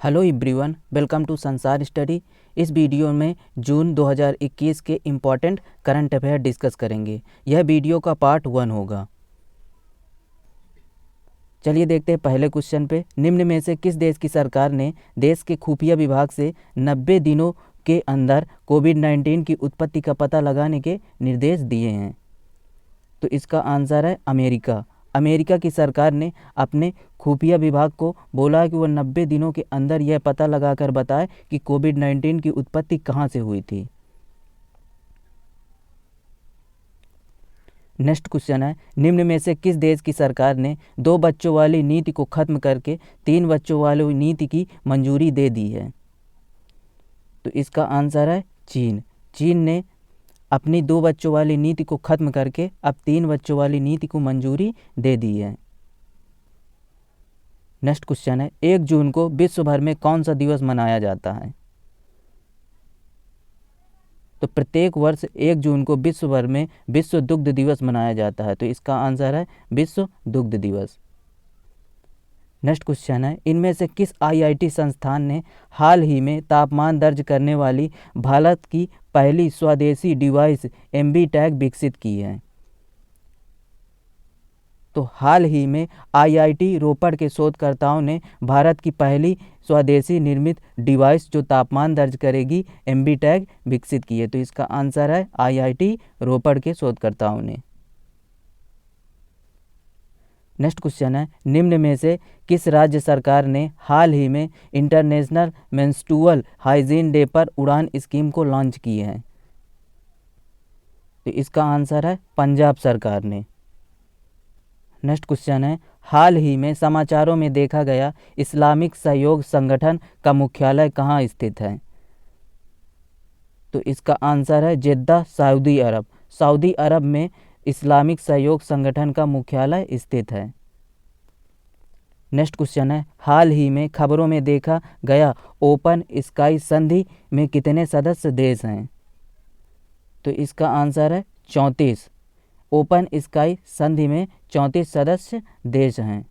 Hello everyone, welcome to संसार study. इस video में जून 2021 के इम्पॉर्टेंट करंट अफेयर डिस्कस करेंगे। यह वीडियो का पार्ट 1 होगा। चलिए देखते हैं पहले क्वेश्चन पे। निम्न में से किस देश की सरकार ने देश के खुफिया विभाग से 90 दिनों के अंदर कोविड-19 की उत्पत्ति का पता लगाने के निर्देश दिए हैं? तो इसका आंसर है अमेरिका। अमेरिका की सरकार ने अपने खुफिया विभाग को बोला कि वह 90 दिनों के अंदर यह पता लगाकर बताए कि कोविड-19 की उत्पत्ति कहाँ से हुई थी। नेक्स्ट क्वेश्चन है, निम्न में से किस देश की सरकार ने 2 बच्चों वाली नीति को खत्म करके 3 बच्चों वाली नीति की मंजूरी दे दी है? तो इसका आंसर है चीन। चीन ने अपनी 2 बच्चों वाली नीति को खत्म करके अब 3 बच्चों वाली नीति को मंजूरी दे दी है। नेक्स्ट क्वेश्चन है, 1 जून को विश्व भर में कौन सा दिवस मनाया जाता है? तो प्रत्येक वर्ष 1 जून को विश्व भर में विश्व दुग्ध दिवस मनाया जाता है। तो इसका आंसर है विश्व दुग्ध दिवस। नेक्स्ट क्वेश्चन है, इनमें से किस आईआईटी संस्थान ने हाल ही में तापमान दर्ज करने वाली भारत की पहली स्वदेशी डिवाइस एमबी-टैग विकसित की है? तो हाल ही में आईआईटी रोपड़ के शोधकर्ताओं ने भारत की पहली स्वदेशी निर्मित डिवाइस जो तापमान दर्ज करेगी एमबी-टैग विकसित की है। तो इसका आंसर है आईआईटी रोपड़ के शोधकर्ताओं ने। नेक्स्ट क्वेश्चन है, निम्न में से किस राज्य सरकार ने हाल ही में इंटरनेशनल मेंस्ट्रुअल हाइजीन डे पर उड़ान स्कीम को लॉन्च की है? तो इसका आंसर है पंजाब सरकार ने। नेक्स्ट क्वेश्चन है, हाल ही में समाचारों में देखा गया इस्लामिक सहयोग संगठन का मुख्यालय कहाँ स्थित है? तो इसका आंसर है जेद्दा, सऊदी अरब। सऊदी अरब में इस्लामिक सहयोग संगठन का मुख्यालय स्थित है। नेक्स्ट क्वेश्चन है, हाल ही में खबरों में देखा गया ओपन स्काई संधि में कितने सदस्य देश हैं? तो इसका आंसर है 34। ओपन स्काई संधि में 34 सदस्य देश हैं।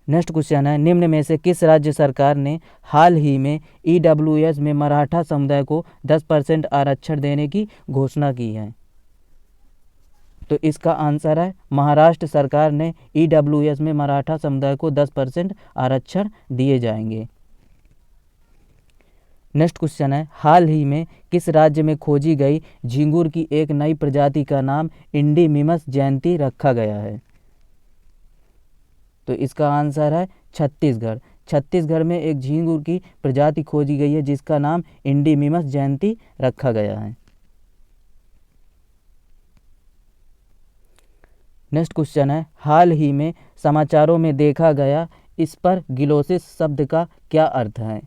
नेक्स्ट क्वेश्चन है, निम्न में से किस राज्य सरकार ने हाल ही में ईडब्ल्यूएस में मराठा समुदाय को 10% आरक्षण देने की घोषणा की है? तो इसका आंसर है महाराष्ट्र सरकार ने ईडब्ल्यूएस में मराठा समुदाय को 10% आरक्षण दिए जाएंगे। नेक्स्ट क्वेश्चन है, हाल ही में किस राज्य में खोजी गई झींगुर की एक नई प्रजाति का नाम इंडीमिमस जयंती रखा गया है? तो इसका आंसर है छत्तीसगढ़। छत्तीसगढ़ में एक झींगुर की प्रजाति खोजी गई है जिसका नाम इंडीमिमस जयंती रखा गया है। नेक्स्ट क्वेश्चन है, हाल ही में समाचारों में देखा गया स्परगिलोसिस शब्द का क्या अर्थ है?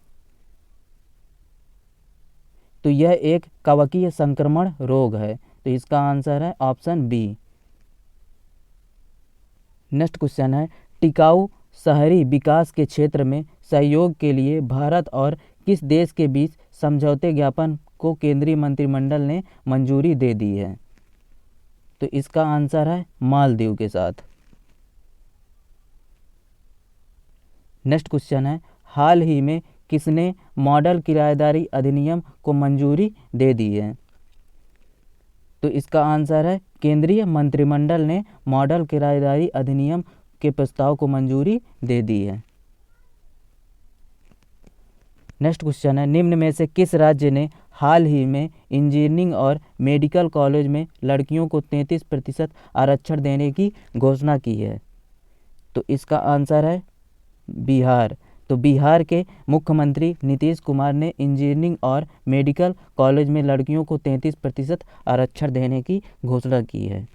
तो यह एक कवकीय संक्रमण रोग है। तो इसका आंसर है ऑप्शन बी। नेक्स्ट क्वेश्चन है, टिकाऊ शहरी विकास के क्षेत्र में सहयोग के लिए भारत और किस देश के बीच समझौते ज्ञापन को केंद्रीय मंत्रिमंडल ने मंजूरी दे दी है? तो इसका आंसर है मालदीव के साथ। नेक्स्ट क्वेश्चन है, हाल ही में किसने मॉडल किराएदारी अधिनियम को मंजूरी दे दी है? तो इसका आंसर है केंद्रीय मंत्रिमंडल ने मॉडल किराएदारी अधिनियम के प्रस्ताव को मंजूरी दे दी है। नेक्स्ट क्वेश्चन है, निम्न में से किस राज्य ने हाल ही में इंजीनियरिंग और मेडिकल कॉलेज में लड़कियों को 33% आरक्षण देने की घोषणा की है? तो इसका आंसर है बिहार। तो बिहार के मुख्यमंत्री नीतीश कुमार ने इंजीनियरिंग और मेडिकल कॉलेज में लड़कियों को 33% आरक्षण देने की घोषणा की है।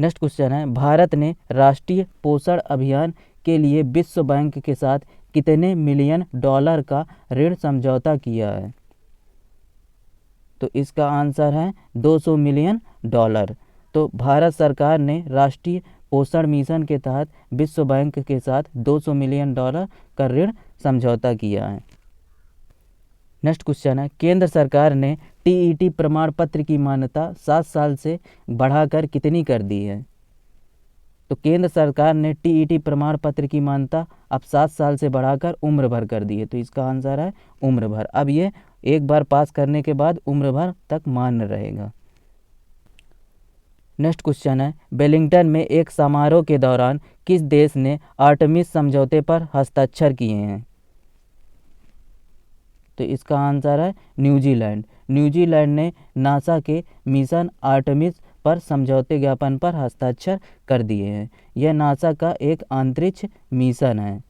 नेक्स्ट क्वेश्चन है, भारत ने राष्ट्रीय पोषण अभियान के लिए विश्व बैंक के साथ कितने मिलियन डॉलर का ऋण समझौता किया है? तो इसका आंसर है 200 मिलियन डॉलर। तो भारत सरकार ने राष्ट्रीय पोषण मिशन के तहत विश्व बैंक के साथ 200 मिलियन डॉलर का ऋण समझौता किया है। नेक्स्ट क्वेश्चन है, केंद्र सरकार ने टीईटी प्रमाण पत्र की मान्यता 7 साल से बढ़ाकर कितनी कर दी है? तो केंद्र सरकार ने टीईटी प्रमाण पत्र की मान्यता अब 7 साल से बढ़ाकर उम्र भर कर दी है। तो इसका आंसर है उम्र भर। अब ये एक बार पास करने के बाद उम्र भर तक मान्य रहेगा। नेक्स्ट क्वेश्चन है, वेलिंगटन में एक समारोह के दौरान किस देश ने आर्टेमिस समझौते पर हस्ताक्षर किए हैं? तो इसका आंसर है न्यूजीलैंड। न्यूजीलैंड ने नासा के मिशन आर्टेमिस पर समझौते ज्ञापन पर हस्ताक्षर कर दिए हैं। यह नासा का एक अंतरिक्ष मिशन है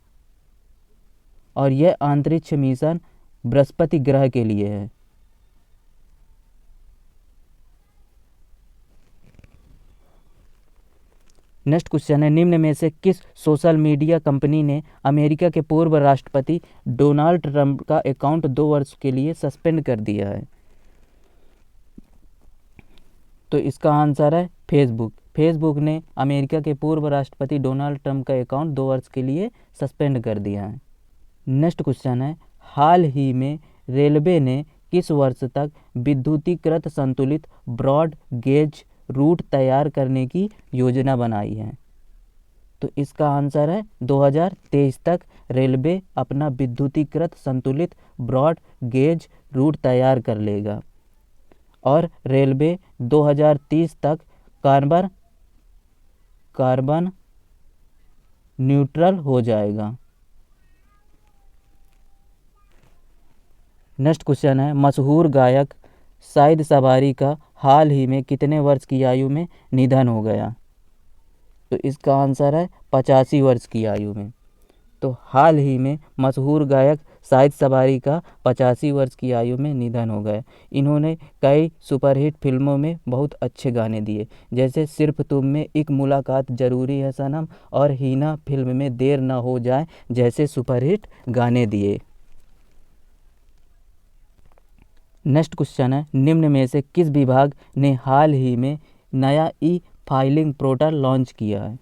और यह अंतरिक्ष मिशन बृहस्पति ग्रह के लिए है। नेक्स्ट क्वेश्चन है, निम्न में से किस सोशल मीडिया कंपनी ने अमेरिका के पूर्व राष्ट्रपति डोनाल्ड ट्रंप का अकाउंट 2 वर्ष के लिए सस्पेंड कर दिया है? तो इसका आंसर है फेसबुक। फेसबुक ने अमेरिका के पूर्व राष्ट्रपति डोनाल्ड ट्रंप का अकाउंट 2 वर्ष के लिए सस्पेंड कर दिया है। नेक्स्ट क्वेश्चन है, हाल ही में रेलवे ने किस वर्ष तक विद्युतीकृत संतुलित ब्रॉड गेज रूट तैयार करने की योजना बनाई है? तो इसका आंसर है 2023 तक रेलवे अपना विद्युतीकृत संतुलित ब्रॉड गेज रूट तैयार कर लेगा और रेलवे 2030 तक कार्बन न्यूट्रल हो जाएगा। नेक्स्ट क्वेश्चन है, मशहूर गायक साइद सवारी का हाल ही में कितने वर्ष की आयु में निधन हो गया? तो इसका आंसर है 85 वर्ष की आयु में। तो हाल ही में मशहूर गायक साइद सवारी का 85 वर्ष की आयु में निधन हो गया। इन्होंने कई सुपरहिट फिल्मों में बहुत अच्छे गाने दिए, जैसे सिर्फ तुम में, एक मुलाकात ज़रूरी है सनम और हीना फिल्म में देर न हो जाए जैसे सुपरहिट गाने दिए। नेक्स्ट क्वेश्चन है, निम्न में से किस विभाग ने हाल ही में नया ई फाइलिंग पोर्टल लॉन्च किया है?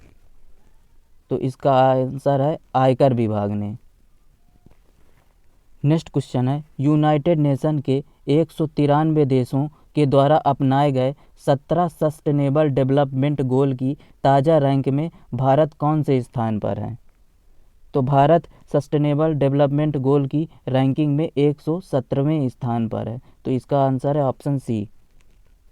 तो इसका आंसर है आयकर विभाग ने। नेक्स्ट क्वेश्चन है, यूनाइटेड नेशन के 193 देशों के द्वारा अपनाए गए 17 सस्टेनेबल डेवलपमेंट गोल की ताज़ा रैंक में भारत कौन से स्थान पर है? तो भारत सस्टेनेबल डेवलपमेंट गोल की रैंकिंग में 117वें स्थान पर है। तो इसका आंसर है ऑप्शन सी।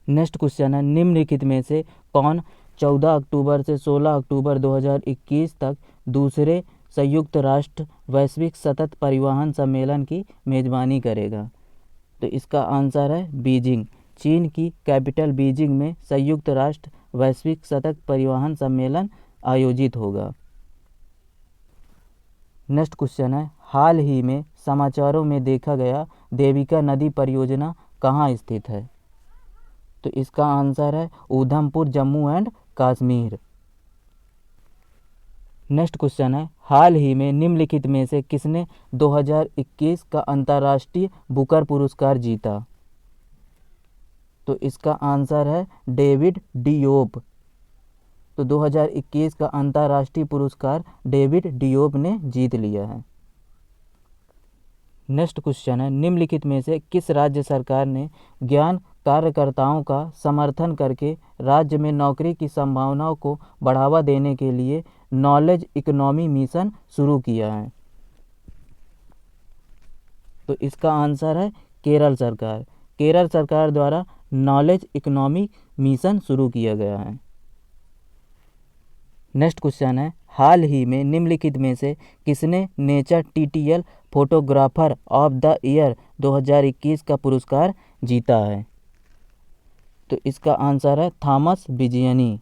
नेक्स्ट क्वेश्चन है, निम्नलिखित में से कौन 14 अक्टूबर से 16 अक्टूबर 2021 तक दूसरे संयुक्त राष्ट्र वैश्विक सतत परिवहन सम्मेलन की मेज़बानी करेगा? तो इसका आंसर है बीजिंग। चीन की कैपिटल बीजिंग में संयुक्त राष्ट्र वैश्विक सतत परिवहन सम्मेलन आयोजित होगा। नेक्स्ट क्वेश्चन है, हाल ही में समाचारों में देखा गया देविका नदी परियोजना कहाँ स्थित है? तो इसका आंसर है Udhampur, Jammu and Kashmir. Next question है, हाल ही में निम्नलिखित में से किसने 2021 का अंतर्राष्ट्रीय बुकर पुरस्कार जीता? तो इसका आंसर है डेविड डियोप। तो 2021 का अंतर्राष्ट्रीय पुरस्कार डेविड डियोप ने जीत लिया है। नेक्स्ट क्वेश्चन है, निम्नलिखित में से किस राज्य सरकार ने ज्ञान कार्यकर्ताओं का समर्थन करके राज्य में नौकरी की संभावनाओं को बढ़ावा देने के लिए नॉलेज इकोनॉमी मिशन शुरू किया है? तो इसका आंसर है केरल सरकार। केरल सरकार द्वारा नॉलेज इकोनॉमी मिशन शुरू किया गया है। नेक्स्ट क्वेश्चन है, हाल ही में निम्नलिखित में से किसने nature TTL photographer of the year 2021 का पुरस्कार जीता है? तो इसका आंसर है थॉमस बिजियनी।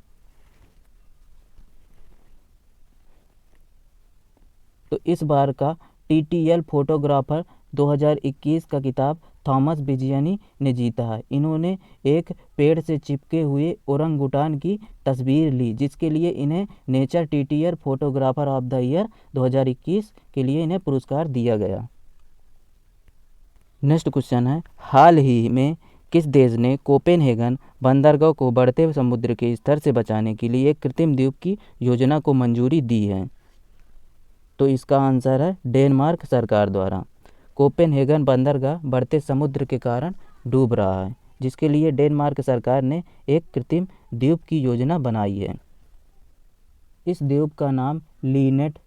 तो इस बार का टीटीएल फोटोग्राफर 2021 का किताब थॉमस बिजियनी ने जीता है। इन्होंने एक पेड़ से चिपके हुए ओरंगुटान की तस्वीर ली, जिसके लिए इन्हें nature TTL photographer of the year 2021 के लिए इन्हें पुरस्कार दिया गया। नेक्स्ट क्वेश्चन है, हाल ही में किस देश ने कोपेनहेगन बंदरगाह को बढ़ते समुद्र के स्तर से बचाने के लिए एक कृत्रिम द्वीप की योजना को मंजूरी दी है? तो इसका आंसर है डेनमार्क सरकार द्वारा। कोपेनहेगन बंदरगाह बढ़ते समुद्र के कारण डूब रहा है, जिसके लिए डेनमार्क सरकार ने एक कृत्रिम द्वीप की योजना बनाई है। इस द्वीप का नाम लीनेट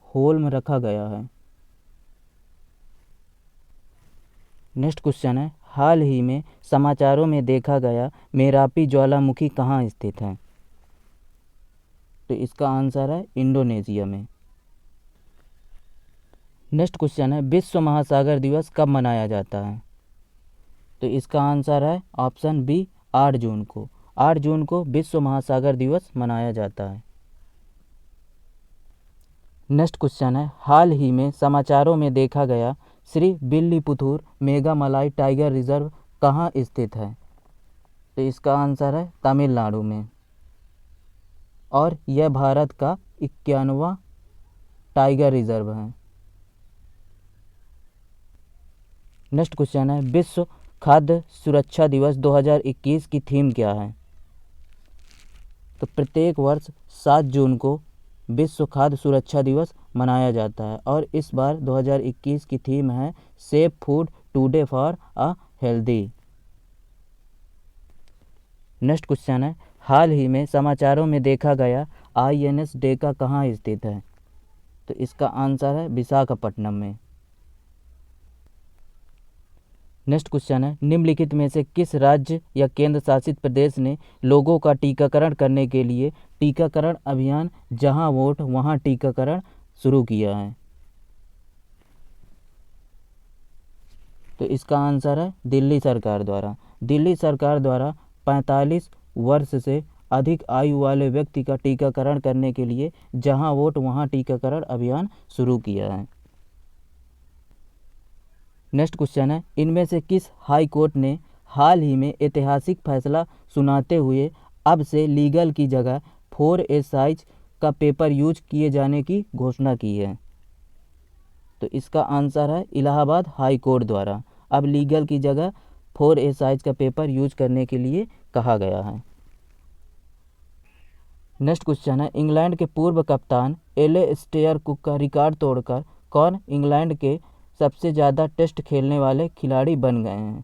होल्म रखा गया है। नेक्स्ट क्वेश्चन है, हाल ही में समाचारों में देखा गया मेरापी ज्वालामुखी कहाँ स्थित है? तो इसका आंसर है इंडोनेशिया में। नेक्स्ट क्वेश्चन है, विश्व महासागर दिवस कब मनाया जाता है? तो इसका आंसर है ऑप्शन बी 8 जून को। 8 जून को विश्व महासागर दिवस मनाया जाता है। नेक्स्ट क्वेश्चन है, हाल ही में समाचारों में देखा गया श्री विल्लीपुतूर मेघामलाई टाइगर रिजर्व कहाँ स्थित है? तो इसका आंसर है तमिलनाडु में और यह भारत का 91वां टाइगर रिजर्व है। नेक्स्ट क्वेश्चन है, विश्व खाद्य सुरक्षा दिवस 2021 की थीम क्या है? तो प्रत्येक वर्ष 7 जून को विश्व खाद्य सुरक्षा दिवस मनाया जाता है और इस बार 2021 की थीम है safe food today for a healthy. Next question है, हाल ही में समाचारों में देखा गया INS डेका कहाँ स्थित है? तो इसका आंसर है विशाखापट्टनम में। नेक्स्ट क्वेश्चन है, निम्नलिखित में से किस राज्य या केंद्र शासित प्रदेश ने लोगों का टीकाकरण करने के लिए टीकाकरण अभियान जहां वोट वहां टीकाकरण शुरू किया है? तो इसका आंसर है दिल्ली सरकार द्वारा। दिल्ली सरकार द्वारा 45 वर्ष से अधिक आयु वाले व्यक्ति का टीकाकरण करने के लिए जहां वोट वहां टीकाकरण अभियान शुरू किया है। नेक्स्ट क्वेश्चन है, इनमें से किस हाई कोर्ट ने हाल ही में ऐतिहासिक फैसला सुनाते हुए अब से लीगल की जगह 4A साइज का पेपर यूज किए जाने की घोषणा की है? तो इसका आंसर है इलाहाबाद हाई कोर्ट द्वारा अब लीगल की जगह 4A साइज का पेपर यूज करने के लिए कहा गया है। नेक्स्ट क्वेश्चन है, इंग्लैंड के पूर्व कप्तान एलेस्टेयर कुक का रिकॉर्ड तोड़कर कौन इंग्लैंड के सबसे ज़्यादा टेस्ट खेलने वाले खिलाड़ी बन गए हैं?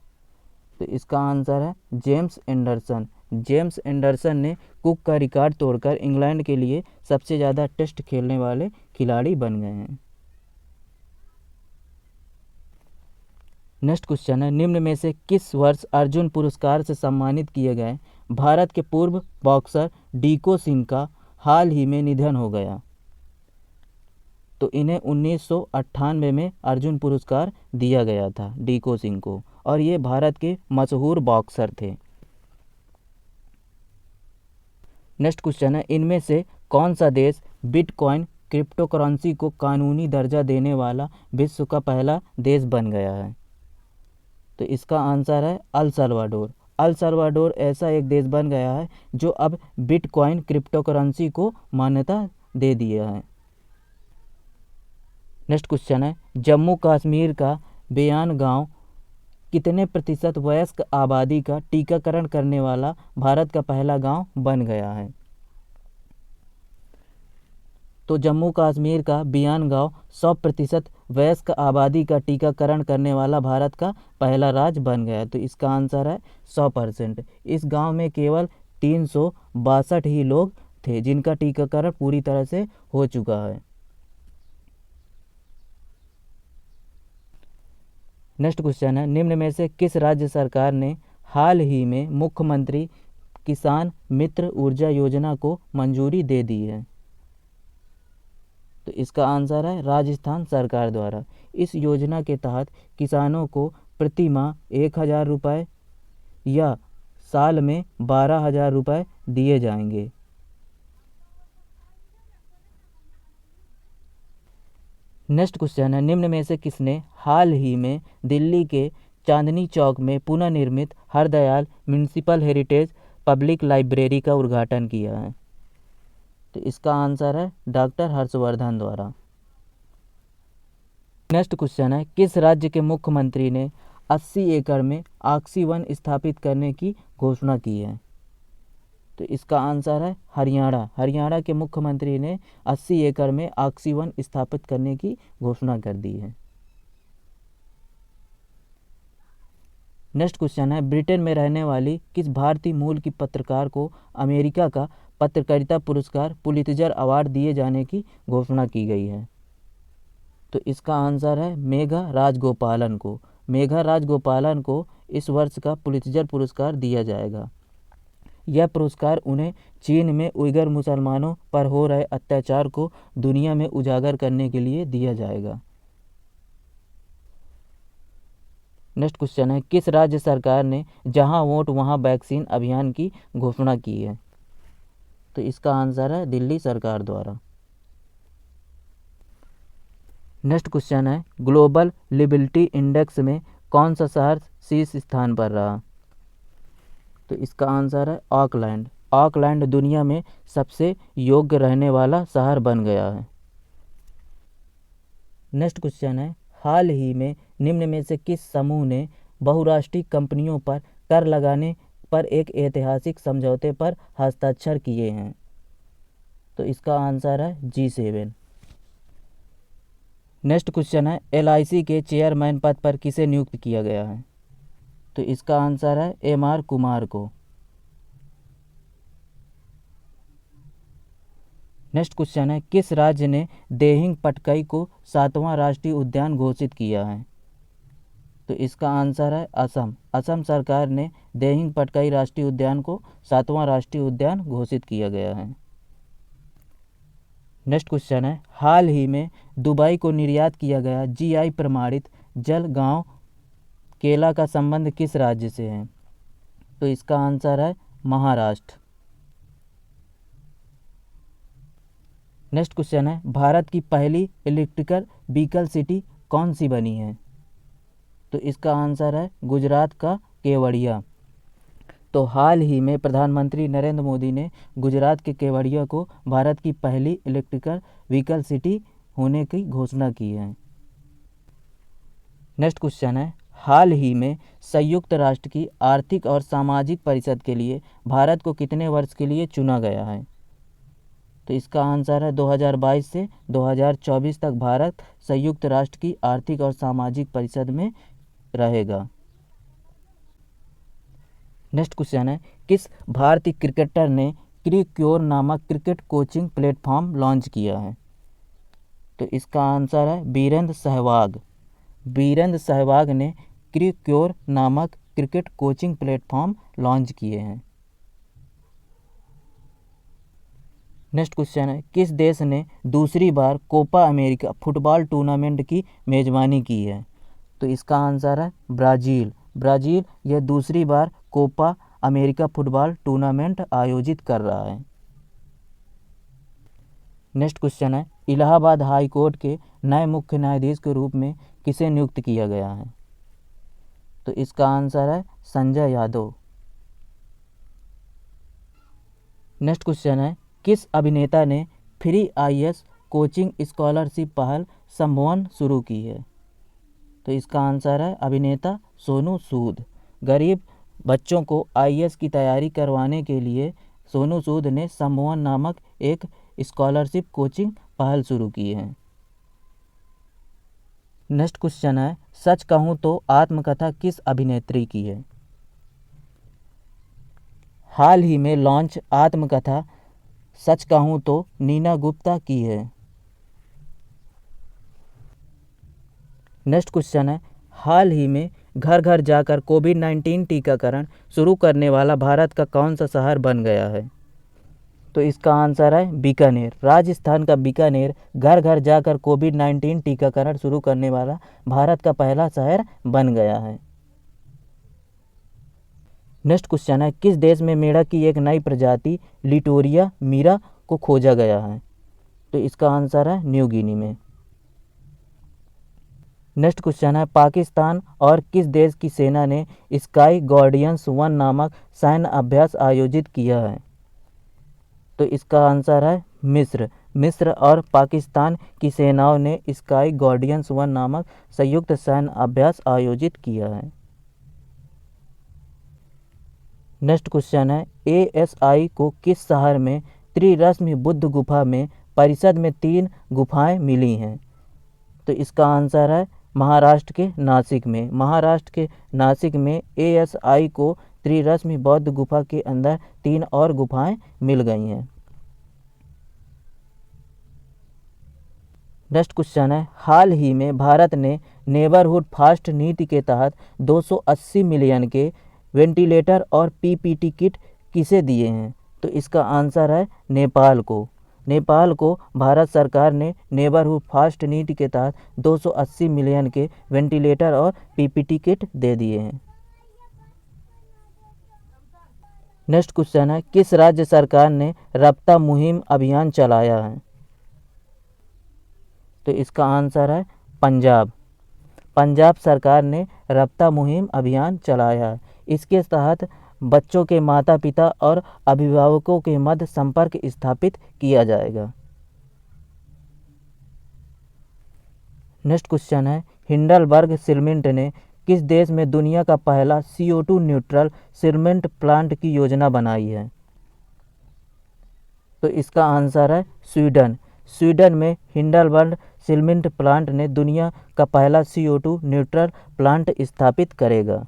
तो इसका आंसर है जेम्स एंडरसन। जेम्स एंडरसन ने कुक का रिकॉर्ड तोड़कर इंग्लैंड के लिए सबसे ज़्यादा टेस्ट खेलने वाले खिलाड़ी बन गए हैं। नेक्स्ट क्वेश्चन है, निम्न में से किस वर्ष अर्जुन पुरस्कार से सम्मानित किए गए भारत के पूर्व बॉक्सर डीको सिंह का हाल ही में निधन हो गया? तो इन्हें 1998 में अर्जुन पुरस्कार दिया गया था डीको सिंह को और ये भारत के मशहूर बॉक्सर थे। नेक्स्ट क्वेश्चन है, इनमें से कौन सा देश बिटकॉइन क्रिप्टो करेंसी को कानूनी दर्जा देने वाला विश्व का पहला देश बन गया है? तो इसका आंसर है अल सल्वाडोर। अल सल्वाडोर ऐसा एक देश बन गया है जो अब बिटकॉइन क्रिप्टो करेंसी को मान्यता दे दिया है। नेक्स्ट क्वेश्चन है, जम्मू कश्मीर का बेयान गांव कितने प्रतिशत वयस्क आबादी का टीकाकरण करने वाला भारत का पहला गांव बन गया है? तो जम्मू कश्मीर का बियान गांव 100% वयस्क आबादी का टीकाकरण करने वाला भारत का पहला राज्य बन गया। तो इसका आंसर है 100%। इस गांव में केवल 362 ही लोग थे जिनका टीकाकरण पूरी तरह से हो चुका है। नेक्स्ट क्वेश्चन है, निम्न में से किस राज्य सरकार ने हाल ही में मुख्यमंत्री किसान मित्र ऊर्जा योजना को मंजूरी दे दी है? तो इसका आंसर है राजस्थान सरकार द्वारा। इस योजना के तहत किसानों को प्रति माह 1000 रुपये या साल में 12,000 रुपये दिए जाएंगे। नेक्स्ट क्वेश्चन है, निम्न में से किसने हाल ही में दिल्ली के चांदनी चौक में पुनर्निर्मित Hardayal municipal heritage public library का उद्घाटन किया है? तो इसका आंसर है डॉक्टर हर्षवर्धन द्वारा। नेक्स्ट क्वेश्चन है, किस राज्य के मुख्यमंत्री ने 80 एकड़ में ऑक्सीवन स्थापित करने की घोषणा की है? तो इसका आंसर है हरियाणा। हरियाणा के मुख्यमंत्री ने 80 एकड़ में ऑक्सीवन स्थापित करने की घोषणा कर दी है। नेक्स्ट क्वेश्चन है, ब्रिटेन में रहने वाली किस भारतीय मूल की पत्रकार को अमेरिका का पत्रकारिता पुरस्कार पुलित्जर अवार्ड दिए जाने की घोषणा की गई है? तो इसका आंसर है मेघा राजगोपालन को। मेघा राजगोपालन को इस वर्ष का पुलित्जर पुरस्कार दिया जाएगा। यह पुरस्कार उन्हें चीन में उइगर मुसलमानों पर हो रहे अत्याचार को दुनिया में उजागर करने के लिए दिया जाएगा। नेक्स्ट क्वेश्चन है, किस राज्य सरकार ने जहां वोट वहां वैक्सीन अभियान की घोषणा की है? तो इसका आंसर है दिल्ली सरकार द्वारा। नेक्स्ट क्वेश्चन है, ग्लोबल लिबिलिटी इंडेक्स में कौन सा शहर शीर्ष स्थान पर रहा? तो इसका आंसर है ऑकलैंड। ऑकलैंड दुनिया में सबसे योग्य रहने वाला शहर बन गया है। नेक्स्ट क्वेश्चन है, हाल ही में निम्न में से किस समूह ने बहुराष्ट्रीय कंपनियों पर कर लगाने पर एक ऐतिहासिक समझौते पर हस्ताक्षर किए हैं? तो इसका आंसर है G7। नेक्स्ट क्वेश्चन है, LIC के चेयरमैन पद पर किसे नियुक्त किया गया है? तो इसका आंसर है MR कुमार को। नेक्स्ट क्वेश्चन है, किस राज्य ने देहिंग पटकाई को 7वां राष्ट्रीय उद्यान घोषित किया है? तो इसका आंसर है असम। असम सरकार ने देहिंग पटकाई राष्ट्रीय उद्यान को 7वां राष्ट्रीय उद्यान घोषित किया गया है। नेक्स्ट क्वेश्चन है, हाल ही में दुबई को निर्यात किया गया GI प्रमाणित जलगांव केला का संबंध किस राज्य से है? तो इसका आंसर है महाराष्ट्र। नेक्स्ट क्वेश्चन है, भारत की पहली इलेक्ट्रिकल व्हीकल सिटी कौन सी बनी है? तो इसका आंसर है गुजरात का केवड़िया। तो हाल ही में प्रधानमंत्री नरेंद्र मोदी ने गुजरात के केवड़िया को भारत की पहली इलेक्ट्रिकल व्हीकल सिटी होने की घोषणा की है। नेक्स्ट क्वेश्चन है, हाल ही में संयुक्त राष्ट्र की आर्थिक और सामाजिक परिषद के लिए भारत को कितने वर्ष के लिए चुना गया है? तो इसका आंसर है 2022 से 2024 तक भारत संयुक्त राष्ट्र की आर्थिक और सामाजिक परिषद में रहेगा। नेक्स्ट क्वेश्चन है, किस भारतीय क्रिकेटर ने क्रिक्योर नामक क्रिकेट कोचिंग प्लेटफॉर्म लॉन्च किया है? तो इसका आंसर है वीरेंद्र सहवाग। वीरेंद्र सहवाग ने क्रिक्योर नामक क्रिकेट कोचिंग प्लेटफॉर्म लॉन्च किए हैं। नेक्स्ट क्वेश्चन है, किस देश ने दूसरी बार कोपा अमेरिका फुटबॉल टूर्नामेंट की मेजबानी की है? तो इसका आंसर है ब्राज़ील। ब्राज़ील यह दूसरी बार कोपा अमेरिका फुटबॉल टूर्नामेंट आयोजित कर रहा है। नेक्स्ट क्वेश्चन है, इलाहाबाद हाई कोर्ट के नए मुख्य न्यायाधीश के रूप में किसे नियुक्त किया गया है? तो इसका आंसर है संजय यादव। नेक्स्ट क्वेश्चन है, किस अभिनेता ने फ्री IAS कोचिंग स्कॉलरशिप पहल संभवन शुरू की है? तो इसका आंसर है अभिनेता सोनू सूद। गरीब बच्चों को IAS की तैयारी करवाने के लिए सोनू सूद ने संभवन नामक एक स्कॉलरशिप कोचिंग पहल शुरू की है। नेक्स्ट क्वेश्चन है, सच कहूँ तो आत्मकथा किस अभिनेत्री की है? हाल ही में लॉन्च आत्मकथा सच कहूँ तो नीना गुप्ता की है। नेक्स्ट क्वेश्चन है, हाल ही में घर घर जाकर कोविड-19 टीकाकरण शुरू करने वाला भारत का कौन सा शहर बन गया है? तो इसका आंसर है बीकानेर। राजस्थान का बीकानेर घर घर जाकर कोविड-19 टीकाकरण शुरू करने वाला भारत का पहला शहर बन गया है। नेक्स्ट क्वेश्चन है, किस देश में मेंढक की एक नई प्रजाति लिटोरिया मीरा को खोजा गया है? तो इसका आंसर है न्यू गिनी में। नेक्स्ट क्वेश्चन है, पाकिस्तान और किस देश की सेना ने स्काई गार्डियंस 1 नामक सैन्य अभ्यास आयोजित किया है? तो इसका आंसर है मिस्र। मिस्र और पाकिस्तान की सेनाओं ने स्काई गार्डियंस 1 नामक संयुक्त सैन्य अभ्यास आयोजित किया है। नेक्स्ट क्वेश्चन है, ASI को किस शहर में त्रिरश्मि बुद्ध गुफा में परिषद में 3 गुफाएं मिली हैं? तो इसका आंसर है महाराष्ट्र के नासिक में। महाराष्ट्र के नासिक में ASI को त्रिरश्मि बौद्ध गुफा के अंदर 3 और गुफाएं मिल गई हैं। नेक्स्ट क्वेश्चन है, हाल ही में भारत ने नेबरहुड फास्ट नीति के तहत 280 मिलियन के वेंटिलेटर और PPT किट किसे दिए हैं? तो इसका आंसर है नेपाल को। नेपाल को भारत सरकार ने नेबरहुड फास्ट नीति के तहत 280 मिलियन के वेंटिलेटर और PPT किट दे दिए हैं। नेक्स्ट क्वेश्चन है, किस राज्य सरकार ने रप्ता मुहिम अभियान चलाया है? तो इसका आंसर है पंजाब। पंजाब सरकार ने रप्ता मुहिम अभियान चलाया है। इसके तहत बच्चों के माता पिता और अभिभावकों के मध्य संपर्क स्थापित किया जाएगा। नेक्स्ट क्वेश्चन है, हिंडलबर्ग सीमेंट ने किस देश में दुनिया का पहला CO2 न्यूट्रल सीमेंट प्लांट की योजना बनाई है? तो इसका आंसर है स्वीडन। स्वीडन में हिंडलबर्ग सीमेंट प्लांट ने दुनिया का पहला CO2 न्यूट्रल प्लांट स्थापित करेगा।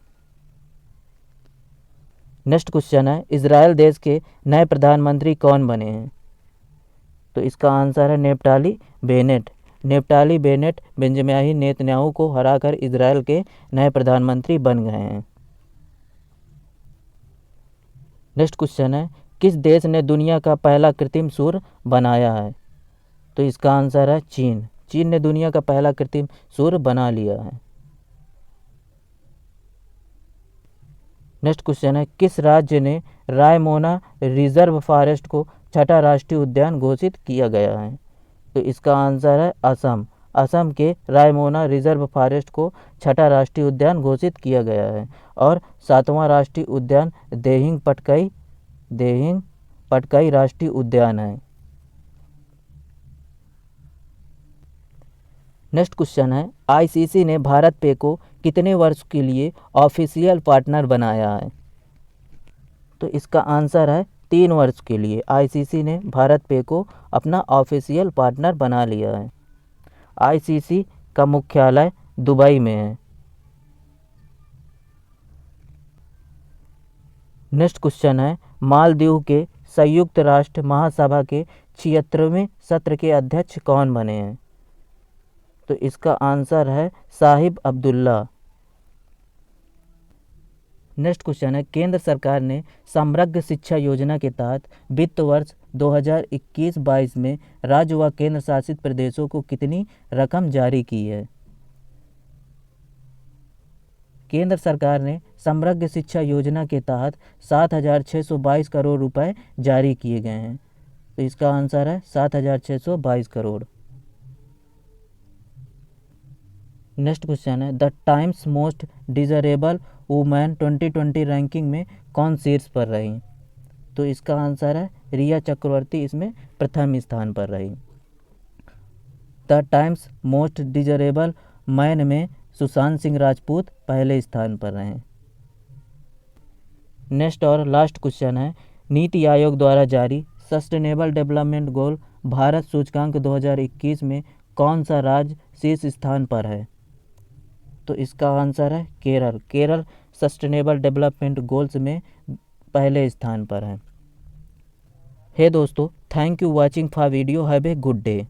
नेक्स्ट क्वेश्चन है, इजराइल देश के नए प्रधानमंत्री कौन बने हैं? तो इसका आंसर है Naftali Bennett. Naftali Bennett Benjamin Netanyahu को हराकर इजराइल के नए प्रधानमंत्री बन गए हैं। नेक्स्ट क्वेश्चन है, किस देश ने दुनिया का पहला कृत्रिम सूर्य बनाया है? तो इसका आंसर है चीन। चीन ने दुनिया का पहला कृत्रिम सूर्य बना लिया है। नेक्स्ट क्वेश्चन है, किस राज्य ने रायमोना रिजर्व फॉरेस्ट को छठा राष्ट्रीय उद्यान घोषित किया गया है? तो इसका आंसर है असम। असम के रायमोना रिजर्व फॉरेस्ट को छठा राष्ट्रीय उद्यान घोषित किया गया है और 7वां राष्ट्रीय उद्यान देहिंग पटकाई राष्ट्रीय उद्यान है। नेक्स्ट क्वेश्चन है, ICC ने भारत पे को कितने वर्ष के लिए ऑफिशियल पार्टनर बनाया है? तो इसका आंसर है 3 वर्ष के लिए। ICC ने भारत पे को अपना ऑफिशियल पार्टनर बना लिया है। ICC का मुख्यालय दुबई में है। नेक्स्ट क्वेश्चन है, मालदीव के संयुक्त राष्ट्र महासभा के 76वें सत्र के अध्यक्ष कौन बने हैं? तो इसका आंसर है साहिब अब्दुल्ला। नेक्स्ट क्वेश्चन है, केंद्र सरकार ने समग्र शिक्षा योजना के तहत वित्त वर्ष 2021-22 में राज्य व केंद्र शासित प्रदेशों को कितनी रकम जारी की है? केंद्र सरकार ने समग्र शिक्षा योजना के तहत 7,622 करोड़ रुपए जारी किए गए हैं। तो इसका आंसर है 7,622 करोड़। नेक्स्ट क्वेश्चन है, the times most desirable women 2020 ranking में कौन शीर्ष पर रही? तो इसका आंसर है रिया चक्रवर्ती इसमें प्रथम स्थान पर रही। The times most desirable man में सुशांत सिंह राजपूत पहले स्थान पर रहे। नेक्स्ट और लास्ट क्वेश्चन है, नीति आयोग द्वारा जारी सस्टेनेबल डेवलपमेंट गोल भारत सूचकांक 2021 में कौन सा राज्य शीर्ष स्थान पर है? तो इसका आंसर है Kerala. Kerala sustainable development goals में पहले स्थान पर है। हे दोस्तों, thank you watching for video. Have a good day.